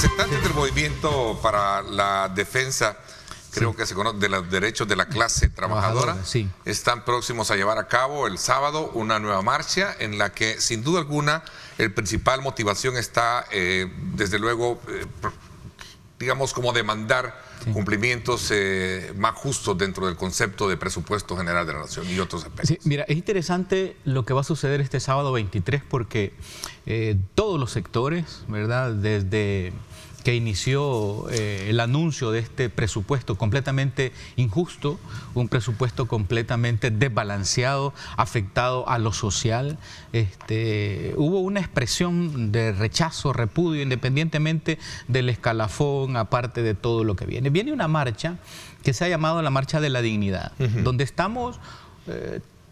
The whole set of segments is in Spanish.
Representantes del movimiento para la defensa, creo que se conoce, de los derechos de la clase trabajadora, están próximos a llevar a cabo el sábado una nueva marcha en la que sin duda alguna el principal motivación está desde luego digamos como demandar cumplimientos más justos dentro del concepto de presupuesto general de la nación y otros aspectos. Sí, mira, es interesante lo que va a suceder este sábado 23 porque todos los sectores, ¿verdad?, desde que inició el anuncio de este presupuesto completamente injusto, un presupuesto completamente desbalanceado, afectado a lo social, hubo una expresión de rechazo, repudio, independientemente del escalafón, aparte de todo lo que viene. Viene una marcha que se ha llamado la Marcha de la Dignidad, donde estamos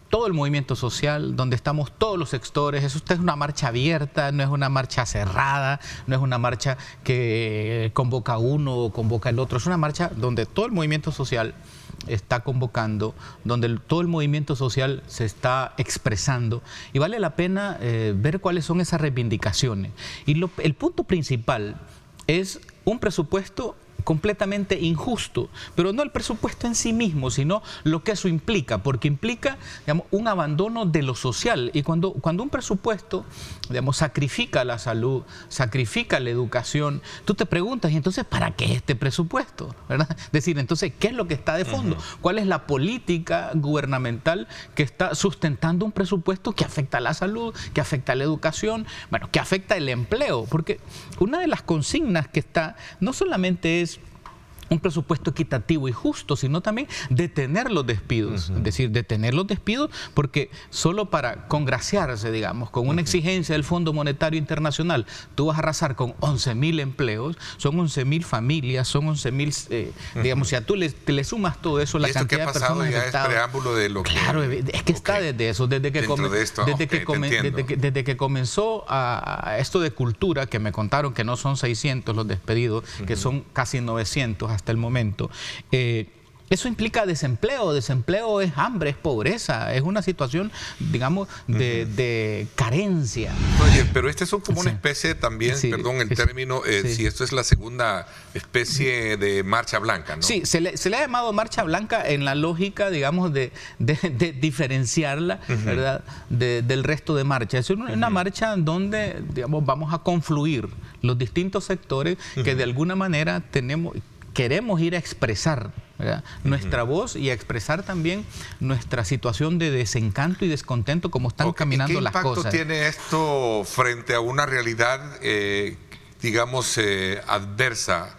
todo el movimiento social, donde estamos todos los sectores. Esta es una marcha abierta, no es una marcha cerrada, no es una marcha que convoca uno o convoca el otro, es una marcha donde todo el movimiento social está convocando, donde todo el movimiento social se está expresando y vale la pena ver cuáles son esas reivindicaciones. Y el punto principal es un presupuesto completamente injusto, pero no el presupuesto en sí mismo, sino lo que eso implica, porque implica, digamos, un abandono de lo social. Y cuando un presupuesto, digamos, sacrifica la salud, sacrifica la educación, tú te preguntas, ¿y entonces para qué este presupuesto? ¿Verdad? Es decir, entonces, ¿qué es lo que está de fondo? ¿Cuál es la política gubernamental que está sustentando un presupuesto que afecta a la salud, que afecta a la educación, bueno, que afecta el empleo? Porque una de las consignas que está, no solamente es un presupuesto equitativo y justo, sino también detener los despidos. Es decir, detener los despidos porque solo para congraciarse, digamos, con una exigencia del Fondo Monetario Internacional, tú vas a arrasar con 11.000 empleos, son 11.000 familias, son 11.000, digamos, si a tú le sumas todo eso, la cantidad de personas ya afectadas. Es preámbulo de lo que... Claro, es que está desde eso, desde que comenzó a esto de cultura, que me contaron que no son 600 los despedidos, que son casi 900 hasta el momento. Eso implica desempleo. Desempleo es hambre, es pobreza, es una situación, digamos, de carencia. Oye, pero este es como una especie también, perdón el término, si esto es la segunda especie de marcha blanca, ¿no? Sí, se le ha llamado marcha blanca en la lógica, digamos, de diferenciarla, ¿verdad?, del resto de marchas. Es una marcha donde, digamos, vamos a confluir los distintos sectores que de alguna manera queremos ir a expresar, ¿verdad?, nuestra voz y a expresar también nuestra situación de desencanto y descontento como están caminando las cosas. ¿Qué impacto tiene esto frente a una realidad, digamos, adversa,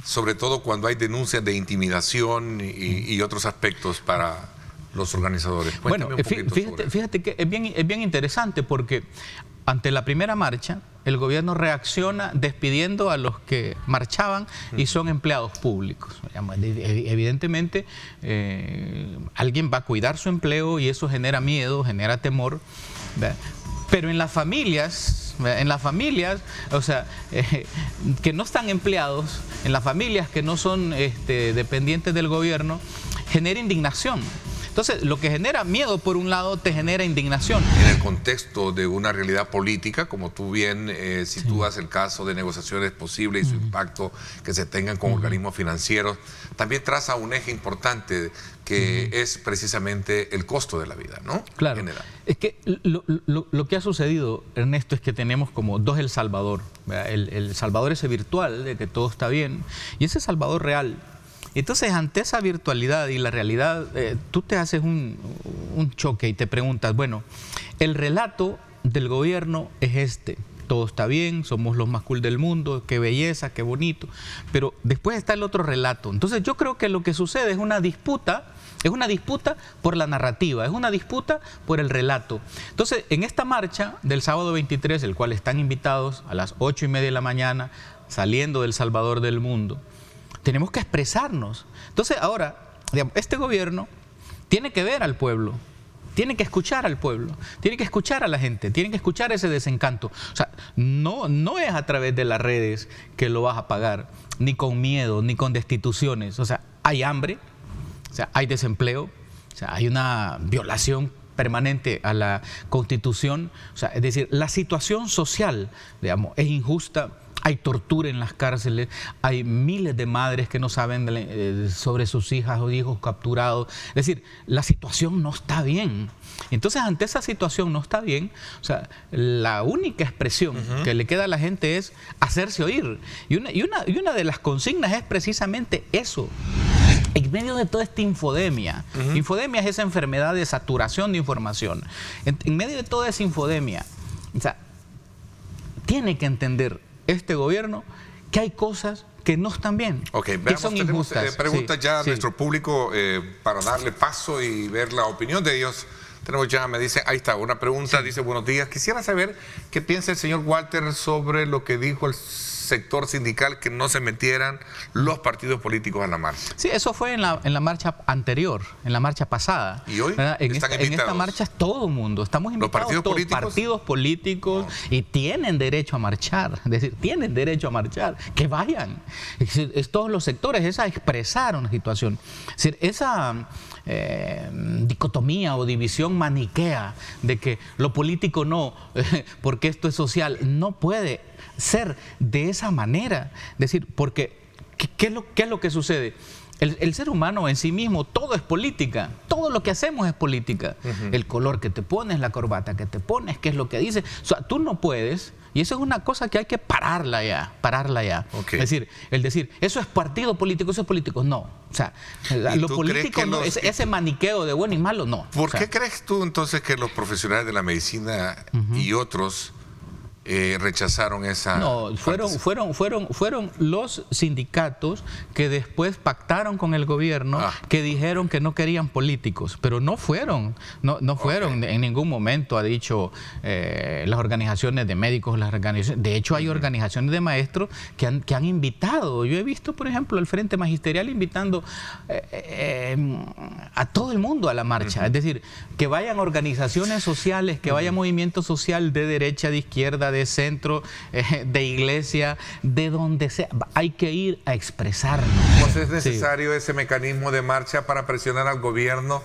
sobre todo cuando hay denuncias de intimidación y otros aspectos para los organizadores? Bueno, fíjate que es bien interesante porque ante la primera marcha, el gobierno reacciona despidiendo a los que marchaban y son empleados públicos. Evidentemente, alguien va a cuidar su empleo y eso genera miedo, genera temor, ¿verdad? Pero en las familias, o sea, que no están empleados, en las familias que no son dependientes del gobierno, genera indignación. Entonces, lo que genera miedo, por un lado, te genera indignación. En el contexto de una realidad política, como tú bien sitúas el caso de negociaciones posibles y su impacto que se tengan con organismos financieros, también traza un eje importante que es precisamente el costo de la vida, ¿no? Claro. Es que lo que ha sucedido, Ernesto, es que tenemos como dos El Salvador. El Salvador ese virtual, de que todo está bien, y ese Salvador real. Entonces, ante esa virtualidad y la realidad, tú te haces un choque y te preguntas, bueno, el relato del gobierno es todo está bien, somos los más cool del mundo, qué belleza, qué bonito, pero después está el otro relato. Entonces, yo creo que lo que sucede es una disputa por la narrativa, es una disputa por el relato. Entonces, en esta marcha del sábado 23, el cual están invitados a las 8:30 de la mañana, saliendo del Salvador del mundo, tenemos que expresarnos. Entonces ahora, digamos, este gobierno tiene que ver al pueblo, tiene que escuchar al pueblo, tiene que escuchar a la gente, tiene que escuchar ese desencanto. O sea, no es a través de las redes que lo vas a pagar, ni con miedo, ni con destituciones. O sea, hay hambre, o sea, hay desempleo, o sea, hay una violación permanente a la Constitución. O sea, es decir, la situación social, digamos, es injusta, hay tortura en las cárceles, hay miles de madres que no saben sobre sus hijas o hijos capturados. Es decir, la situación no está bien. Entonces, ante esa situación no está bien, o sea, la única expresión que le queda a la gente es hacerse oír. Y una de las consignas es precisamente eso. En medio de toda esta infodemia, infodemia es esa enfermedad de saturación de información. En medio de toda esa infodemia, o sea, tiene que entender este gobierno que hay cosas que no están bien, que son injustas. Tenemos preguntas a nuestro público para darle paso y ver la opinión de ellos. Tenemos ya, me dice, ahí está, una pregunta, dice, buenos días, quisiera saber qué piensa el señor Walter sobre lo que dijo el sector sindical, que no se metieran los partidos políticos a la marcha. Sí, eso fue en la marcha anterior, en la marcha pasada. ¿Y hoy? En esta marcha es todo el mundo, estamos invitados, ¿los partidos políticos y tienen derecho a marchar, es decir, tienen derecho a marchar, que vayan. Es todos los sectores, es a expresar una situación. Es decir, esa dicotomía o división maniquea de que lo político no, porque esto es social, no puede ser de esa manera. Es decir, porque ¿qué es lo que sucede? El ser humano en sí mismo, todo es política, todo lo que hacemos es política. El color que te pones, la corbata que te pones, qué es lo que dices. O sea, tú no puedes, y eso es una cosa que hay que pararla ya. Es decir, eso es partido político, eso es político, no. O sea, lo político no, ese maniqueo de bueno y malo, no. ¿Por qué crees tú entonces que los profesionales de la medicina y otros rechazaron esa? No, fueron los sindicatos que después pactaron con el gobierno, que dijeron que no querían políticos, pero no fueron en ningún momento, ha dicho las organizaciones de médicos, de hecho hay organizaciones de maestros que han invitado. Yo he visto, por ejemplo, el Frente Magisterial invitando a todo el mundo a la marcha, es decir, que vayan organizaciones sociales, que vaya movimiento social de derecha, de izquierda, de centro, de iglesia, de donde sea, hay que ir a expresarnos. Pues es necesario ese mecanismo de marcha para presionar al gobierno.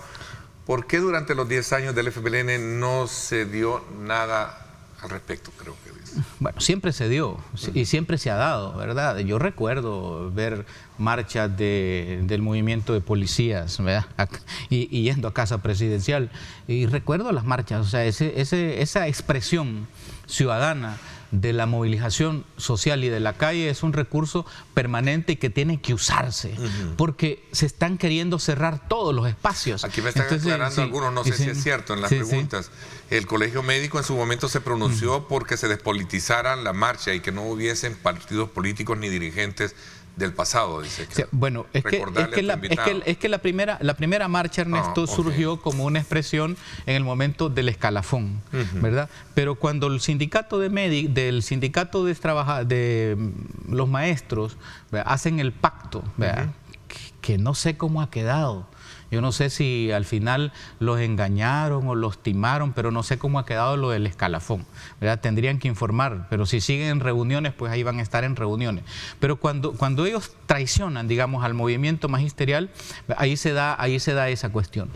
¿Por qué durante los 10 años del FPLN no se dio nada al respecto, creo que dice? Bueno, siempre se dio y siempre se ha dado, ¿verdad? Yo recuerdo ver marchas del movimiento de policías, ¿verdad? Y yendo a Casa Presidencial, y recuerdo las marchas, o sea, esa expresión ciudadana de la movilización social y de la calle es un recurso permanente y que tiene que usarse, porque se están queriendo cerrar todos los espacios. Aquí me están aclarando algunos, no sé si es cierto, en las preguntas. El Colegio Médico en su momento se pronunció porque se despolitizaran la marcha y que no hubiesen partidos políticos ni dirigentes del pasado, dice. Bueno, es que la primera marcha, Ernesto, surgió como una expresión en el momento del escalafón, ¿verdad? Pero cuando el sindicato del sindicato de los maestros, ¿verdad?, hacen el pacto, ¿verdad?, que no sé cómo ha quedado. Yo no sé si al final los engañaron o los timaron, pero no sé cómo ha quedado lo del escalafón, ¿verdad? Tendrían que informar, pero si siguen en reuniones, pues ahí van a estar en reuniones. Pero cuando ellos traicionan, digamos, al movimiento magisterial, ahí se da esa cuestión.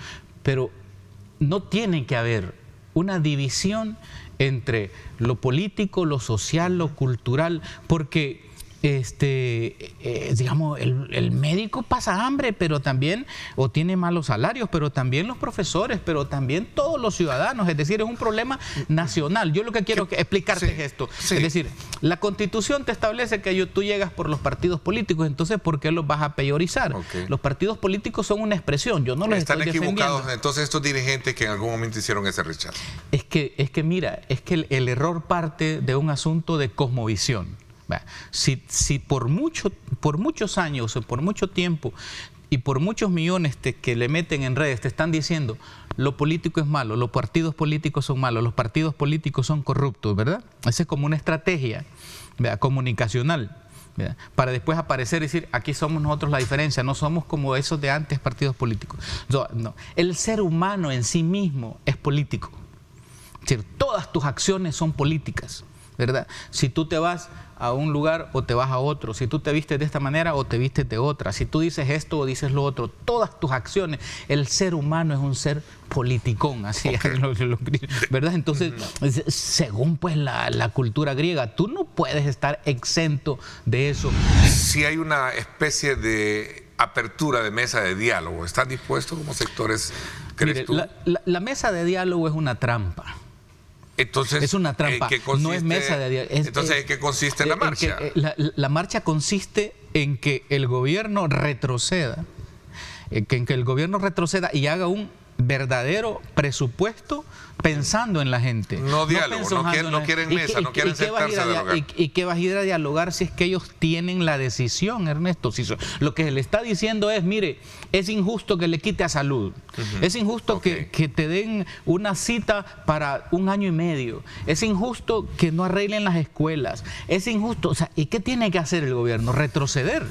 Pero no tiene que haber una división entre lo político, lo social, lo cultural, porque digamos, el médico pasa hambre, pero también, o tiene malos salarios, pero también los profesores, pero también todos los ciudadanos. Es decir, es un problema nacional. Yo lo que quiero explicarte es esto. Es decir, la Constitución te establece que tú llegas por los partidos políticos, entonces ¿por qué los vas a priorizar? Los partidos políticos son una expresión, yo no los estoy defendiendo. Están equivocados entonces estos dirigentes que en algún momento hicieron ese rechazo. Es que mira, es que el error parte de un asunto de cosmovisión. Si por muchos años, por mucho tiempo y por muchos millones que le meten en redes te están diciendo lo político es malo, los partidos políticos son malos, los partidos políticos son corruptos, ¿verdad? Esa es como una estrategia, ¿verdad?, comunicacional, ¿verdad?, para después aparecer y decir aquí somos nosotros la diferencia, no somos como esos de antes partidos políticos. No. El ser humano en sí mismo es político. Es decir, todas tus acciones son políticas. ¿verdad? Si tú te vas a un lugar o te vas a otro, si tú te vistes de esta manera o te vistes de otra, si tú dices esto o dices lo otro, todas tus acciones, el ser humano es un ser politicón, así es, ¿verdad? Entonces, según pues la cultura griega, tú no puedes estar exento de eso. Si hay una especie de apertura de mesa de diálogo, ¿están dispuestos como sectores, crees tú? La mesa de diálogo es una trampa. Entonces, es una trampa, no es mesa de diálogo. Entonces, ¿en qué consiste la marcha? La marcha consiste en que el gobierno retroceda, en que el gobierno retroceda y haga un verdadero presupuesto pensando en la gente. No diálogo, no quieren mesa, no quieren sentarse a dialogar. ¿Y qué vas a ir a dialogar si es que ellos tienen la decisión, Ernesto? Si lo que se le está diciendo es, mire, es injusto que le quite a salud, es injusto que te den una cita para 1 año y medio, es injusto que no arreglen las escuelas, es injusto, o sea, ¿y qué tiene que hacer el gobierno? Retroceder.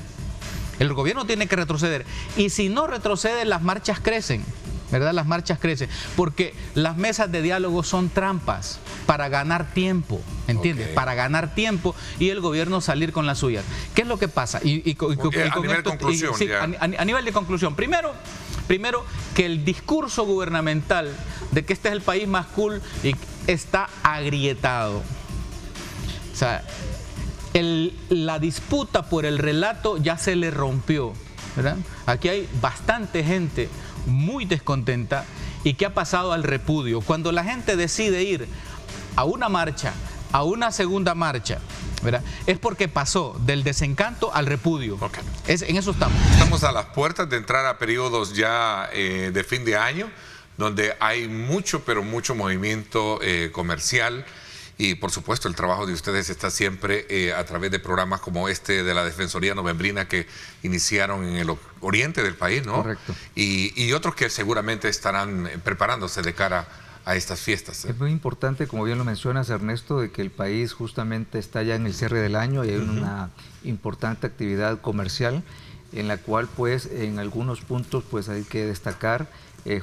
El gobierno tiene que retroceder. Y si no retrocede, las marchas crecen. ¿Verdad? Las marchas crecen, porque las mesas de diálogo son trampas para ganar tiempo, ¿entiendes? Para ganar tiempo y el gobierno salir con las suyas. ¿Qué es lo que pasa? A nivel de conclusión. Primero, que el discurso gubernamental de que este es el país más cool está agrietado. O sea, la disputa por el relato ya se le rompió, ¿verdad? Aquí hay bastante gente muy descontenta y que ha pasado al repudio. Cuando la gente decide ir a una marcha, a una segunda marcha, ¿verdad?, es porque pasó del desencanto al repudio. En eso estamos. Estamos a las puertas de entrar a periodos ya de fin de año, donde hay mucho, pero mucho movimiento comercial. Y por supuesto el trabajo de ustedes está siempre a través de programas como este de la Defensoría Novembrina que iniciaron en el oriente del país, ¿no? Correcto. Y otros que seguramente estarán preparándose de cara a estas fiestas. Es muy importante, como bien lo mencionas, Ernesto, de que el país justamente está ya en el cierre del año y hay una importante actividad comercial en la cual pues en algunos puntos pues hay que destacar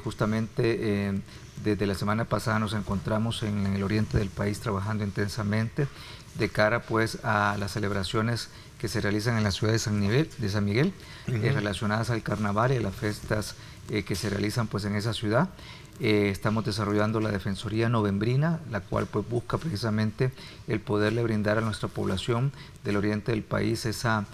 justamente desde la semana pasada nos encontramos en el oriente del país trabajando intensamente de cara pues a las celebraciones que se realizan en la ciudad de San Miguel, relacionadas al carnaval y a las fiestas que se realizan pues en esa ciudad. Estamos desarrollando la Defensoría Novembrina, la cual pues busca precisamente el poderle brindar a nuestra población del oriente del país esa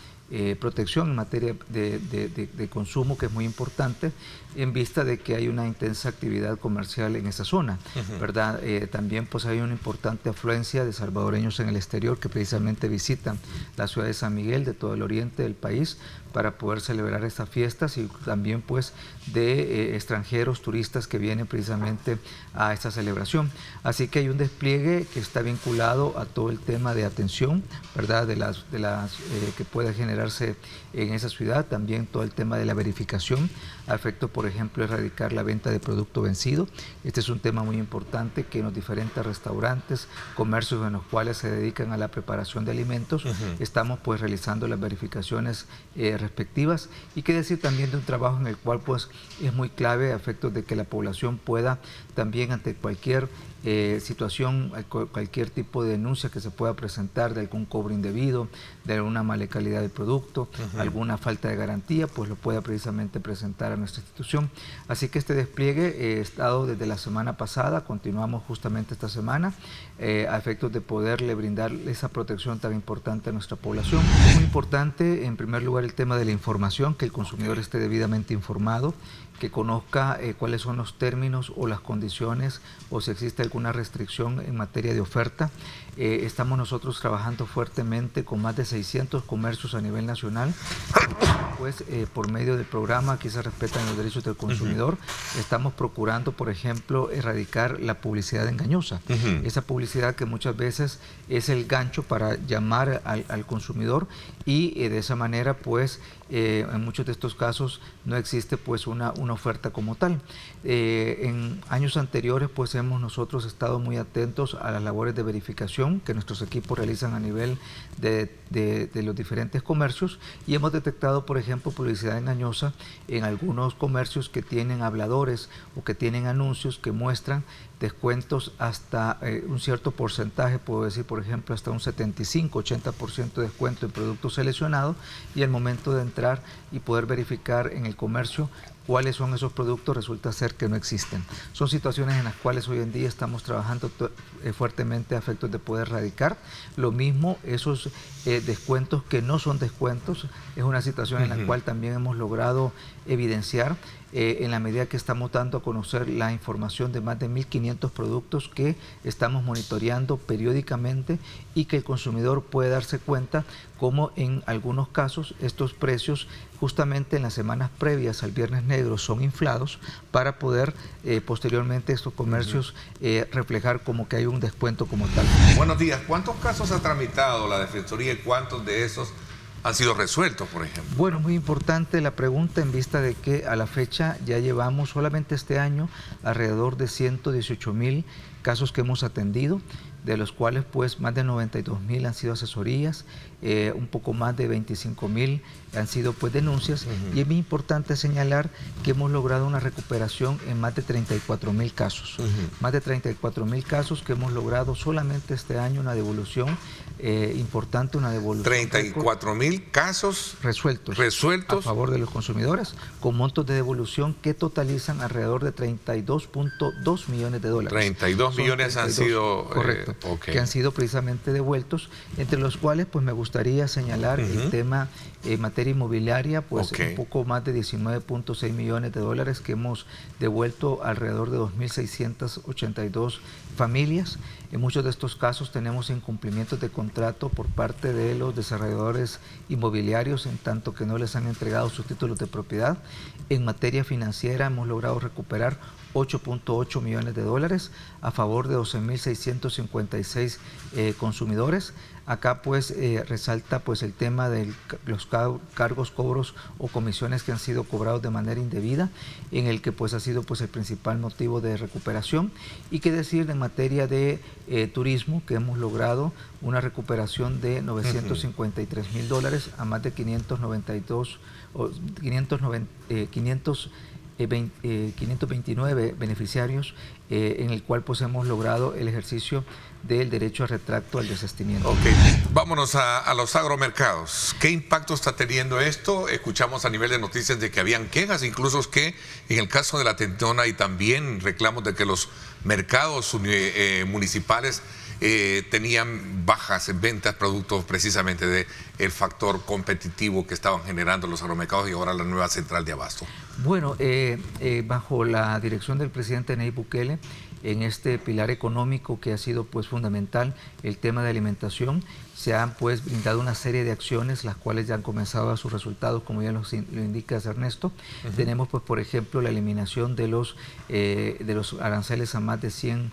protección en materia de consumo, que es muy importante en vista de que hay una intensa actividad comercial en esa zona, ¿verdad? También pues hay una importante afluencia de salvadoreños en el exterior que precisamente visitan la ciudad de San Miguel, de todo el oriente del país, para poder celebrar estas fiestas, y también pues de extranjeros, turistas que vienen precisamente a esta celebración. Así que hay un despliegue que está vinculado a todo el tema de atención, ¿verdad?, de las que puede generarse en esa ciudad, también todo el tema de la verificación, a efecto, por ejemplo, erradicar la venta de producto vencido. Este es un tema muy importante que en los diferentes restaurantes, comercios en los cuales se dedican a la preparación de alimentos, estamos pues realizando las verificaciones respectivas, y que decir también de un trabajo en el cual pues es muy clave a efectos de que la población pueda también ante cualquier situación, cualquier tipo de denuncia que se pueda presentar de algún cobro indebido, de alguna mala calidad del producto, alguna falta de garantía, pues lo pueda precisamente presentar a nuestra institución. Así que este despliegue ha estado desde la semana pasada, continuamos justamente esta semana, a efectos de poderle brindar esa protección tan importante a nuestra población. Es muy importante, en primer lugar, el tema de la información, que el consumidor esté debidamente informado, que conozca cuáles son los términos o las condiciones, o si existe alguna restricción en materia de oferta. Estamos nosotros trabajando fuertemente con más de 600 comercios a nivel nacional, pues por medio del programa Aquí se respetan los derechos del consumidor, estamos procurando, por ejemplo, erradicar la publicidad engañosa, esa publicidad que muchas veces es el gancho para llamar al consumidor, y de esa manera pues en muchos de estos casos no existe pues una oferta como tal. En años anteriores pues hemos nosotros estado muy atentos a las labores de verificación que nuestros equipos realizan a nivel de los diferentes comercios, y hemos detectado, por ejemplo, publicidad engañosa en algunos comercios que tienen habladores o que tienen anuncios que muestran descuentos hasta un cierto porcentaje, puedo decir por ejemplo hasta un 75-80% de descuento en productos seleccionados, y al momento de entrar y poder verificar en el comercio cuáles son esos productos, resulta ser que no existen. Son situaciones en las cuales hoy en día estamos trabajando fuertemente a efectos de poder erradicar. Lo mismo, esos descuentos que no son descuentos, es una situación en la cual también hemos logrado evidenciar en la medida que estamos dando a conocer la información de más de 1.500 productos que estamos monitoreando periódicamente, y que el consumidor puede darse cuenta cómo en algunos casos estos precios justamente en las semanas previas al Viernes Negro son inflados para poder posteriormente estos comercios reflejar como que hay un descuento como tal. Buenos días. ¿Cuántos casos ha tramitado la Defensoría y cuántos de esos han sido resueltos, por ejemplo? Bueno, muy importante la pregunta en vista de que a la fecha ya llevamos solamente este año alrededor de 118.000 casos que hemos atendido, de los cuales pues más de 92.000 han sido asesorías, un poco más de 25.000 han sido pues denuncias, y es muy importante señalar que hemos logrado una recuperación en más de 34.000 casos, más de 34.000 casos que hemos logrado solamente este año, una devolución importante, una devolución. 34.000 casos resueltos a favor de los consumidores, con montos de devolución que totalizan alrededor de 32.2 millones de dólares. 32 millones han sido... Correcto, que han sido precisamente devueltos, entre los cuales pues me gustaría señalar el tema materia inmobiliaria, pues un poco más de 19.6 millones de dólares que hemos devuelto alrededor de 2.682 familias. En muchos de estos casos tenemos incumplimientos de contrato por parte de los desarrolladores inmobiliarios, en tanto que no les han entregado sus títulos de propiedad. En materia financiera hemos logrado recuperar 8.8 millones de dólares a favor de 12.656 consumidores. Acá pues resalta pues el tema de los cargos, cobros o comisiones que han sido cobrados de manera indebida, en el que pues ha sido pues el principal motivo de recuperación. Y qué decir en materia de turismo, que hemos logrado una recuperación de 953.000 dólares a más de 529 beneficiarios, en el cual pues hemos logrado el ejercicio del derecho a retracto al desistimiento. Vámonos a los agromercados. ¿Qué impacto está teniendo esto? Escuchamos a nivel de noticias de que habían quejas, incluso que en el caso de la Tentona, y también reclamos de que los mercados municipales tenían bajas en ventas producto precisamente del factor competitivo que estaban generando los agromercados y ahora la nueva central de abasto. Bueno, bajo la dirección del presidente Nayib Bukele, en este pilar económico que ha sido pues fundamental, el tema de alimentación, se han pues brindado una serie de acciones, las cuales ya han comenzado a dar sus resultados, como ya lo indica Ernesto. Tenemos pues por ejemplo la eliminación de los aranceles a más de 100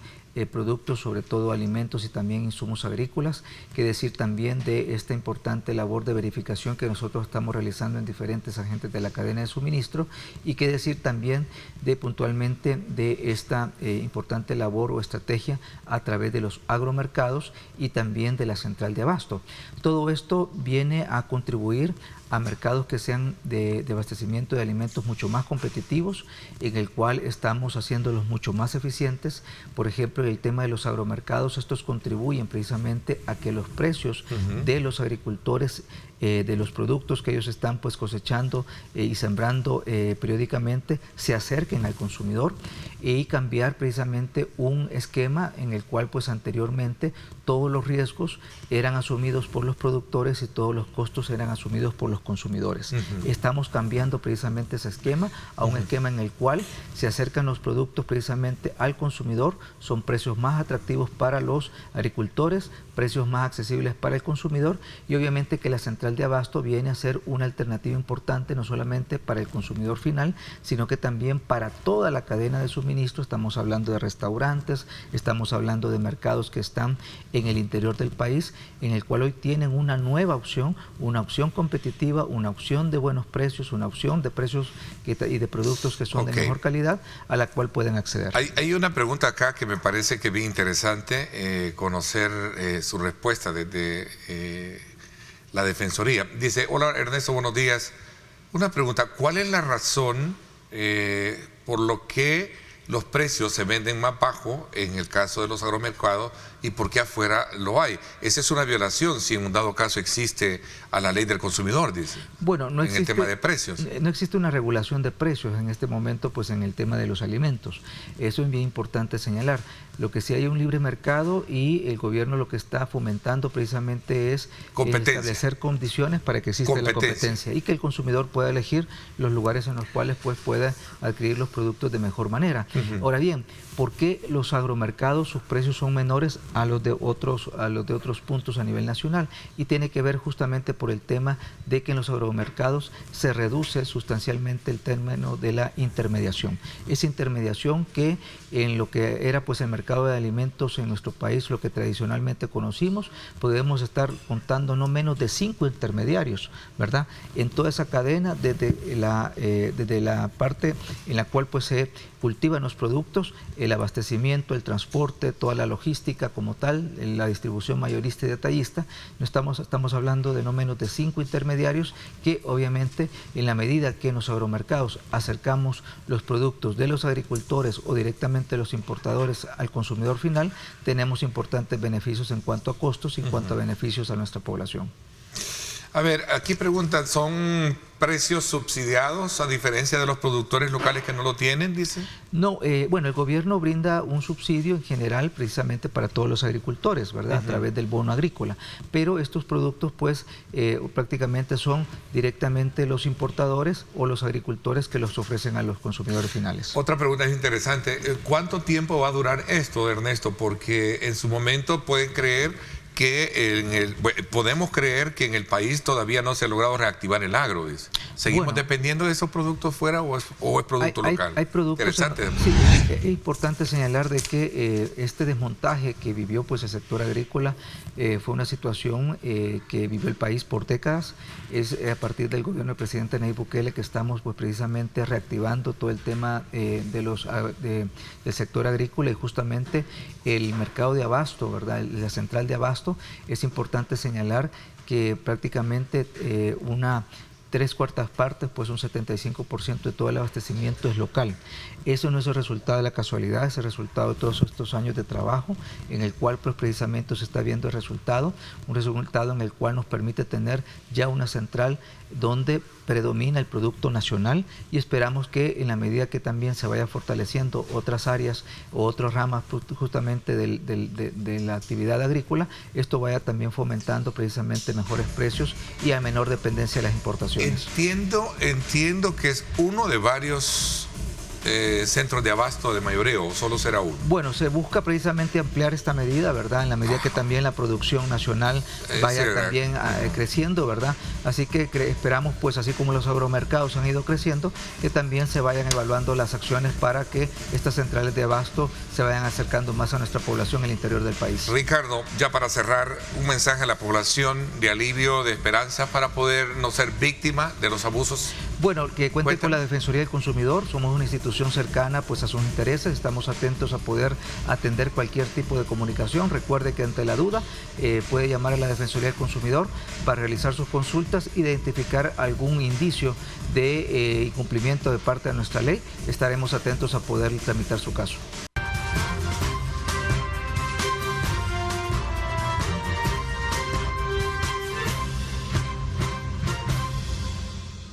productos, sobre todo alimentos y también insumos agrícolas. Que decir también de esta importante labor de verificación que nosotros estamos realizando en diferentes agentes de la cadena de suministro, y que decir también de puntualmente de esta importante labor o estrategia a través de los agromercados y también de la central de abasto. Todo esto viene a contribuir a mercados que sean de abastecimiento de alimentos mucho más competitivos, en el cual estamos haciéndolos mucho más eficientes. Por ejemplo, en el tema de los agromercados, estos contribuyen precisamente a que los precios de los agricultores, de los productos que ellos están pues cosechando y sembrando periódicamente, se acerquen al consumidor, y cambiar precisamente un esquema en el cual pues anteriormente todos los riesgos eran asumidos por los productores y todos los costos eran asumidos por los consumidores. Estamos cambiando precisamente ese esquema a un esquema en el cual se acercan los productos precisamente al consumidor, son precios más atractivos para los agricultores, precios más accesibles para el consumidor, y obviamente que la central de abasto viene a ser una alternativa importante no solamente para el consumidor final, sino que también para toda la cadena de suministro. Estamos hablando de restaurantes, estamos hablando de mercados que están en el interior del país, en el cual hoy tienen una nueva opción, una opción competitiva, una opción de buenos precios, una opción de precios y de productos que son de mejor calidad, a la cual pueden acceder. Hay una pregunta acá que me parece que es bien interesante conocer su respuesta desde la Defensoría. Dice: hola Ernesto, buenos días. Una pregunta: ¿cuál es la razón por lo que los precios se venden más bajo en el caso de los agromercados y por qué afuera lo hay? Esa es una violación si en un dado caso existe a la ley del consumidor, dice. Bueno, no existe, en el tema de precios. No existe una regulación de precios en este momento, pues en el tema de los alimentos. Eso es bien importante señalar. Lo que sí hay un libre mercado y el gobierno lo que está fomentando precisamente es establecer condiciones para que exista la competencia y que el consumidor pueda elegir los lugares en los cuales pues pueda adquirir los productos de mejor manera. Ahora bien, ¿por qué los agromercados sus precios son menores a los de otros puntos a nivel nacional? Y tiene que ver justamente por el tema de que en los agromercados se reduce sustancialmente el término de la intermediación. Esa intermediación que en lo que era pues el mercado de alimentos en nuestro país, lo que tradicionalmente conocimos, podemos estar contando no menos de 5 intermediarios, ¿verdad? En toda esa cadena, desde la parte en la cual pues se cultivan los productos, el abastecimiento, el transporte, toda la logística como tal, la distribución mayorista y detallista, estamos hablando de no menos de 5 intermediarios que obviamente en la medida que en los agromercados acercamos los productos de los agricultores o directamente los importadores al consumidor final, tenemos importantes beneficios en cuanto a costos y en cuanto a beneficios a nuestra población. A ver, aquí preguntan, ¿son precios subsidiados a diferencia de los productores locales que no lo tienen, dice? No, bueno, el gobierno brinda un subsidio en general precisamente para todos los agricultores, ¿verdad? A través del bono agrícola. Pero estos productos pues prácticamente son directamente los importadores o los agricultores que los ofrecen a los consumidores finales. Otra pregunta es interesante. ¿Cuánto tiempo va a durar esto, Ernesto? Porque en su momento pueden creer que podemos creer que en el país todavía no se ha logrado reactivar el agro, dice. ¿Seguimos dependiendo de esos productos fuera o es producto local? Hay productos. Interesante. Sí, es importante señalar de que este desmontaje que vivió pues el sector agrícola fue una situación que vivió el país por décadas. Es a partir del gobierno del presidente Nayib Bukele que estamos pues precisamente reactivando todo el tema del sector agrícola y justamente el mercado de abasto, ¿verdad? La central de abasto. Es importante señalar que prácticamente una 3/4 partes, pues un 75% de todo el abastecimiento es local. Eso no es el resultado de la casualidad, es el resultado de todos estos años de trabajo en el cual pues precisamente se está viendo el resultado, un resultado en el cual nos permite tener ya una central donde predomina el producto nacional y esperamos que en la medida que también se vaya fortaleciendo otras áreas o otras ramas justamente de la actividad agrícola, esto vaya también fomentando precisamente mejores precios y a menor dependencia de las importaciones. Entiendo que es uno de varios centros de abasto de mayoreo, ¿o solo será uno? Bueno, se busca precisamente ampliar esta medida, ¿verdad? En la medida que también la producción nacional vaya también creciendo, ¿verdad? Así que esperamos, pues así como los agromercados han ido creciendo, que también se vayan evaluando las acciones para que estas centrales de abasto se vayan acercando más a nuestra población en el interior del país. Ricardo, ya para cerrar, un mensaje a la población de alivio, de esperanza para poder no ser víctima de los abusos. Bueno, que cuente con la Defensoría del Consumidor, somos una institución cercana pues a sus intereses, estamos atentos a poder atender cualquier tipo de comunicación. Recuerde que ante la duda puede llamar a la Defensoría del Consumidor para realizar sus consultas, identificar algún indicio de incumplimiento de parte de nuestra ley, estaremos atentos a poder tramitar su caso.